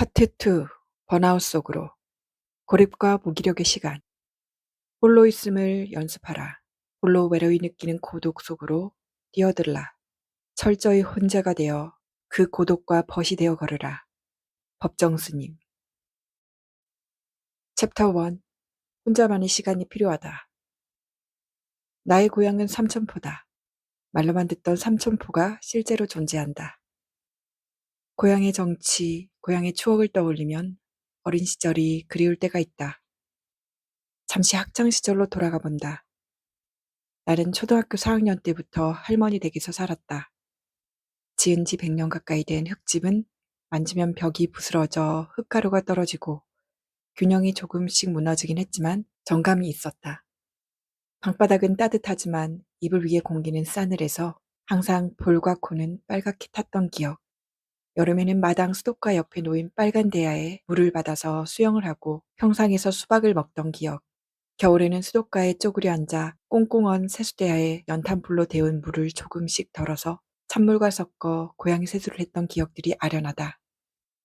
파트 2. 번아웃 속으로. 고립과 무기력의 시간. 홀로 있음을 연습하라. 홀로 외로이 느끼는 고독 속으로 뛰어들라. 철저히 혼자가 되어 그 고독과 벗이 되어 걸으라. 법정 스님. 챕터 1. 혼자만의 시간이 필요하다. 나의 고향은 삼천포다. 말로만 듣던 삼천포가 실제로 존재한다. 고향의 정치, 고향의 추억을 떠올리면 어린 시절이 그리울 때가 있다. 잠시 학창 시절로 돌아가 본다. 나는 초등학교 4학년 때부터 할머니 댁에서 살았다. 지은 지 100년 가까이 된 흙집은 만지면 벽이 부스러져 흙가루가 떨어지고 균형이 조금씩 무너지긴 했지만 정감이 있었다. 방바닥은 따뜻하지만 이불 위의 공기는 싸늘해서 항상 볼과 코는 빨갛게 탔던 기억. 여름에는 마당 수도가 옆에 놓인 빨간 대야에 물을 받아서 수영을 하고 평상에서 수박을 먹던 기억. 겨울에는 수도가에 쪼그려 앉아 꽁꽁 언 세수대야에 연탄불로 데운 물을 조금씩 덜어서 찬물과 섞어 고양이 세수를 했던 기억들이 아련하다.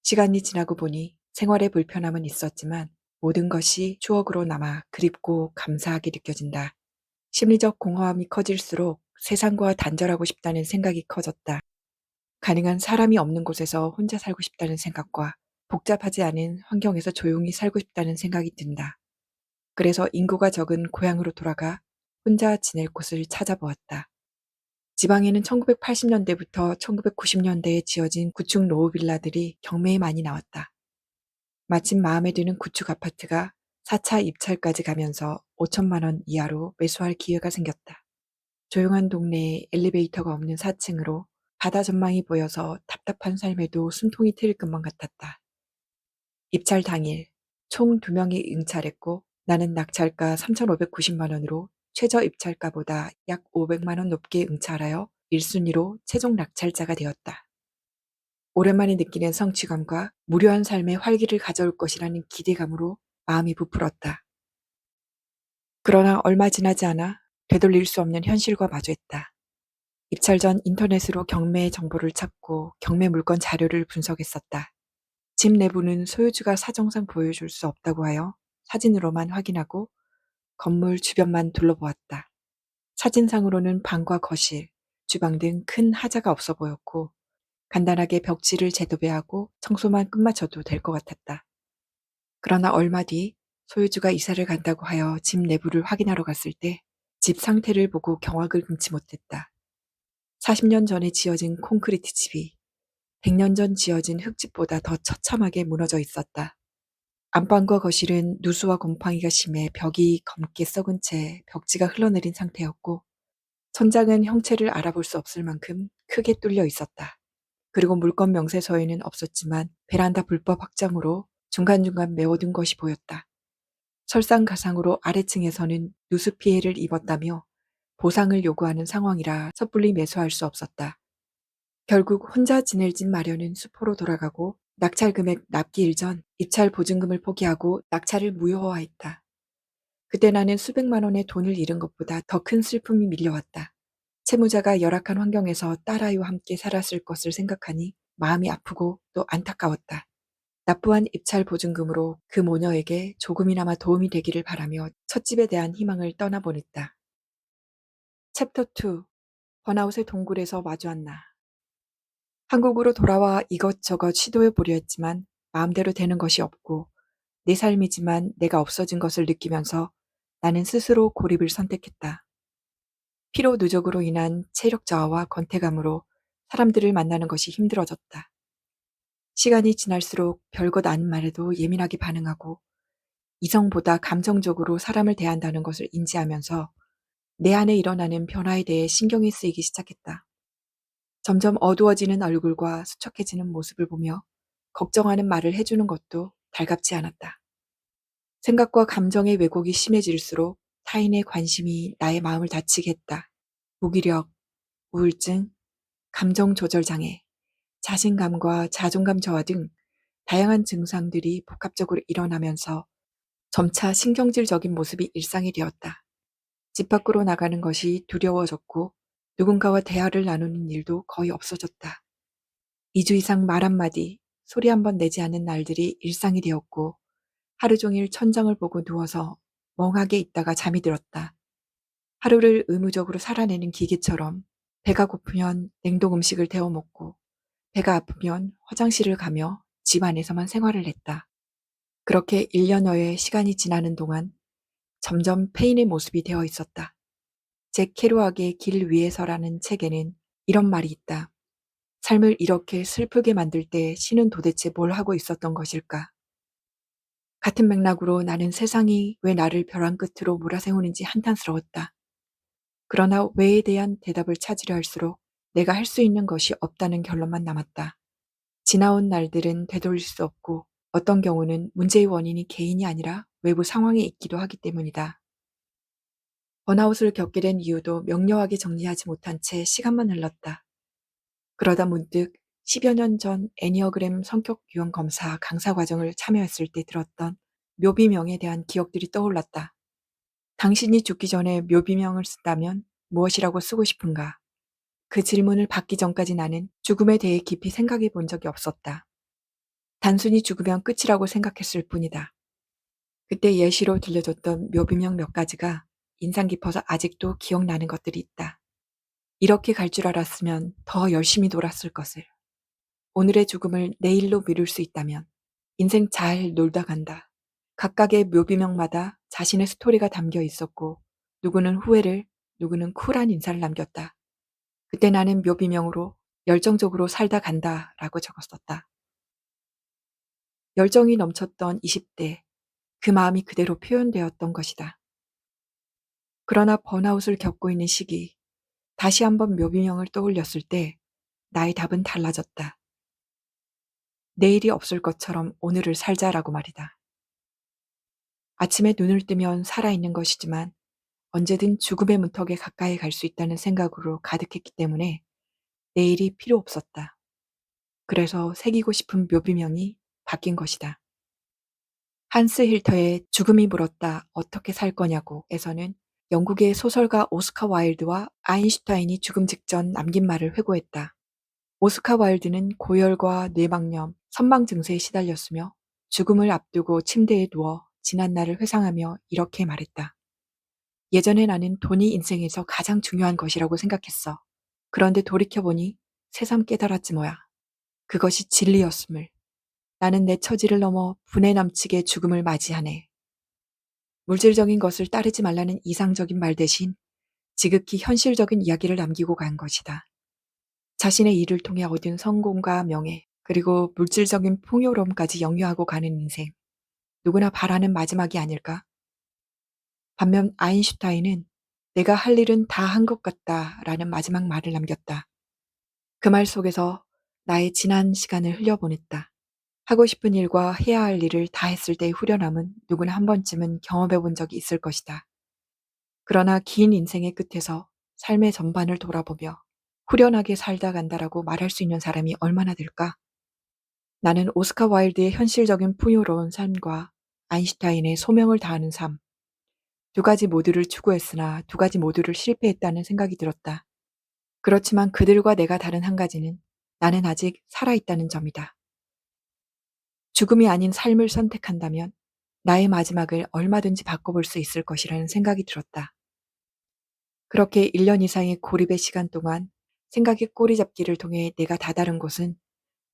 시간이 지나고 보니 생활의 불편함은 있었지만 모든 것이 추억으로 남아 그립고 감사하게 느껴진다. 심리적 공허함이 커질수록 세상과 단절하고 싶다는 생각이 커졌다. 가능한 사람이 없는 곳에서 혼자 살고 싶다는 생각과 복잡하지 않은 환경에서 조용히 살고 싶다는 생각이 든다. 그래서 인구가 적은 고향으로 돌아가 혼자 지낼 곳을 찾아보았다. 지방에는 1980년대부터 1990년대에 지어진 구축 노후빌라들이 경매에 많이 나왔다. 마침 마음에 드는 구축 아파트가 4차 입찰까지 가면서 5천만 원 이하로 매수할 기회가 생겼다. 조용한 동네에 엘리베이터가 없는 4층으로 바다 전망이 보여서 답답한 삶에도 숨통이 트일 것만 같았다. 입찰 당일 총 2명이 응찰했고 나는 낙찰가 3,590만 원으로 최저 입찰가보다 약 500만 원 높게 응찰하여 1순위로 최종 낙찰자가 되었다. 오랜만에 느끼는 성취감과 무료한 삶의 활기를 가져올 것이라는 기대감으로 마음이 부풀었다. 그러나 얼마 지나지 않아 되돌릴 수 없는 현실과 마주했다. 입찰 전 인터넷으로 경매 정보를 찾고 경매 물건 자료를 분석했었다. 집 내부는 소유주가 사정상 보여줄 수 없다고 하여 사진으로만 확인하고 건물 주변만 둘러보았다. 사진상으로는 방과 거실, 주방 등 큰 하자가 없어 보였고 간단하게 벽지를 재도배하고 청소만 끝마쳐도 될 것 같았다. 그러나 얼마 뒤 소유주가 이사를 간다고 하여 집 내부를 확인하러 갔을 때 집 상태를 보고 경악을 금치 못했다. 40년 전에 지어진 콘크리트 집이 100년 전 지어진 흙집보다 더 처참하게 무너져 있었다. 안방과 거실은 누수와 곰팡이가 심해 벽이 검게 썩은 채 벽지가 흘러내린 상태였고 천장은 형체를 알아볼 수 없을 만큼 크게 뚫려 있었다. 그리고 물건 명세서에는 없었지만 베란다 불법 확장으로 중간중간 메워둔 것이 보였다. 설상가상으로 아래층에서는 누수 피해를 입었다며 보상을 요구하는 상황이라 섣불리 매수할 수 없었다. 결국 혼자 지낼 집 마련은 수포로 돌아가고 낙찰 금액 납기 일전 입찰 보증금을 포기하고 낙찰을 무효화했다. 그때 나는 수백만 원의 돈을 잃은 것보다 더 큰 슬픔이 밀려왔다. 채무자가 열악한 환경에서 딸아이와 함께 살았을 것을 생각하니 마음이 아프고 또 안타까웠다. 납부한 입찰 보증금으로 그 모녀에게 조금이나마 도움이 되기를 바라며 첫집에 대한 희망을 떠나보냈다. 챕터 2. 번아웃의 동굴에서 마주한 나. 한국으로 돌아와 이것저것 시도해 보려 했지만 마음대로 되는 것이 없고 내 삶이지만 내가 없어진 것을 느끼면서 나는 스스로 고립을 선택했다. 피로 누적으로 인한 체력 저하와 권태감으로 사람들을 만나는 것이 힘들어졌다. 시간이 지날수록 별것 아닌 말에도 예민하게 반응하고 이성보다 감정적으로 사람을 대한다는 것을 인지하면서 내 안에 일어나는 변화에 대해 신경이 쓰이기 시작했다. 점점 어두워지는 얼굴과 수척해지는 모습을 보며 걱정하는 말을 해주는 것도 달갑지 않았다. 생각과 감정의 왜곡이 심해질수록 타인의 관심이 나의 마음을 다치게 했다. 무기력, 우울증, 감정 조절 장애, 자신감과 자존감 저하 등 다양한 증상들이 복합적으로 일어나면서 점차 신경질적인 모습이 일상이 되었다. 집 밖으로 나가는 것이 두려워졌고 누군가와 대화를 나누는 일도 거의 없어졌다. 2주 이상 말 한마디, 소리 한 번 내지 않는 날들이 일상이 되었고 하루 종일 천장을 보고 누워서 멍하게 있다가 잠이 들었다. 하루를 의무적으로 살아내는 기계처럼 배가 고프면 냉동 음식을 데워 먹고 배가 아프면 화장실을 가며 집 안에서만 생활을 했다. 그렇게 1년여의 시간이 지나는 동안 점점 페인의 모습이 되어 있었다. 잭 케루악의 길 위에서라는 책에는 이런 말이 있다. 삶을 이렇게 슬프게 만들 때 신은 도대체 뭘 하고 있었던 것일까? 같은 맥락으로 나는 세상이 왜 나를 벼랑 끝으로 몰아세우는지 한탄스러웠다. 그러나 왜에 대한 대답을 찾으려 할수록 내가 할 수 있는 것이 없다는 결론만 남았다. 지나온 날들은 되돌릴 수 없고 어떤 경우는 문제의 원인이 개인이 아니라 외부 상황에 있기도 하기 때문이다. 번아웃을 겪게 된 이유도 명료하게 정리하지 못한 채 시간만 흘렀다. 그러다 문득 10여 년 전 애니어그램 성격 유형 검사 강사 과정을 참여했을 때 들었던 묘비명에 대한 기억들이 떠올랐다. 당신이 죽기 전에 묘비명을 쓴다면 무엇이라고 쓰고 싶은가? 그 질문을 받기 전까지 나는 죽음에 대해 깊이 생각해 본 적이 없었다. 단순히 죽으면 끝이라고 생각했을 뿐이다. 그때 예시로 들려줬던 묘비명 몇 가지가 인상 깊어서 아직도 기억나는 것들이 있다. 이렇게 갈 줄 알았으면 더 열심히 놀았을 것을. 오늘의 죽음을 내일로 미룰 수 있다면. 인생 잘 놀다 간다. 각각의 묘비명마다 자신의 스토리가 담겨 있었고 누구는 후회를, 누구는 쿨한 인사를 남겼다. 그때 나는 묘비명으로 열정적으로 살다 간다라고 적었었다. 열정이 넘쳤던 20대, 그 마음이 그대로 표현되었던 것이다. 그러나 번아웃을 겪고 있는 시기, 다시 한번 묘비명을 떠올렸을 때 나의 답은 달라졌다. 내일이 없을 것처럼 오늘을 살자라고 말이다. 아침에 눈을 뜨면 살아있는 것이지만 언제든 죽음의 문턱에 가까이 갈 수 있다는 생각으로 가득했기 때문에 내일이 필요 없었다. 그래서 새기고 싶은 묘비명이 바뀐 것이다. 한스 힐터의 죽음이 물었다 어떻게 살 거냐고 에서는 영국의 소설가 오스카 와일드와 아인슈타인이 죽음 직전 남긴 말을 회고했다. 오스카 와일드는 고열과 뇌막염, 선망 증세에 시달렸으며 죽음을 앞두고 침대에 누워 지난 날을 회상하며 이렇게 말했다. 예전에 나는 돈이 인생에서 가장 중요한 것이라고 생각했어. 그런데 돌이켜보니 새삼 깨달았지 뭐야. 그것이 진리였음을. 나는 내 처지를 넘어 분에 남치게 죽음을 맞이하네. 물질적인 것을 따르지 말라는 이상적인 말 대신 지극히 현실적인 이야기를 남기고 간 것이다. 자신의 일을 통해 얻은 성공과 명예, 그리고 물질적인 풍요로움까지 영유하고 가는 인생. 누구나 바라는 마지막이 아닐까? 반면 아인슈타인은 내가 할 일은 다 한 것 같다 라는 마지막 말을 남겼다. 그 말 속에서 나의 지난 시간을 흘려보냈다. 하고 싶은 일과 해야 할 일을 다 했을 때의 후련함은 누구나 한 번쯤은 경험해 본 적이 있을 것이다. 그러나 긴 인생의 끝에서 삶의 전반을 돌아보며 후련하게 살다 간다라고 말할 수 있는 사람이 얼마나 될까? 나는 오스카 와일드의 현실적인 풍요로운 삶과 아인슈타인의 소명을 다하는 삶, 두 가지 모두를 추구했으나 두 가지 모두를 실패했다는 생각이 들었다. 그렇지만 그들과 내가 다른 한 가지는 나는 아직 살아있다는 점이다. 죽음이 아닌 삶을 선택한다면 나의 마지막을 얼마든지 바꿔볼 수 있을 것이라는 생각이 들었다. 그렇게 1년 이상의 고립의 시간 동안 생각의 꼬리잡기를 통해 내가 다다른 곳은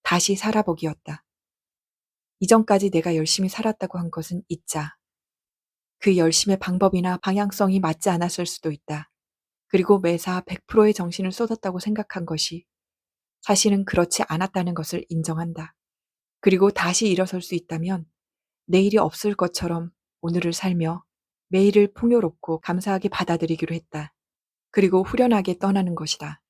다시 살아보기였다. 이전까지 내가 열심히 살았다고 한 것은 잊자. 그 열심의 방법이나 방향성이 맞지 않았을 수도 있다. 그리고 매사 100%의 정신을 쏟았다고 생각한 것이 사실은 그렇지 않았다는 것을 인정한다. 그리고 다시 일어설 수 있다면 내일이 없을 것처럼 오늘을 살며 매일을 풍요롭고 감사하게 받아들이기로 했다. 그리고 후련하게 떠나는 것이다.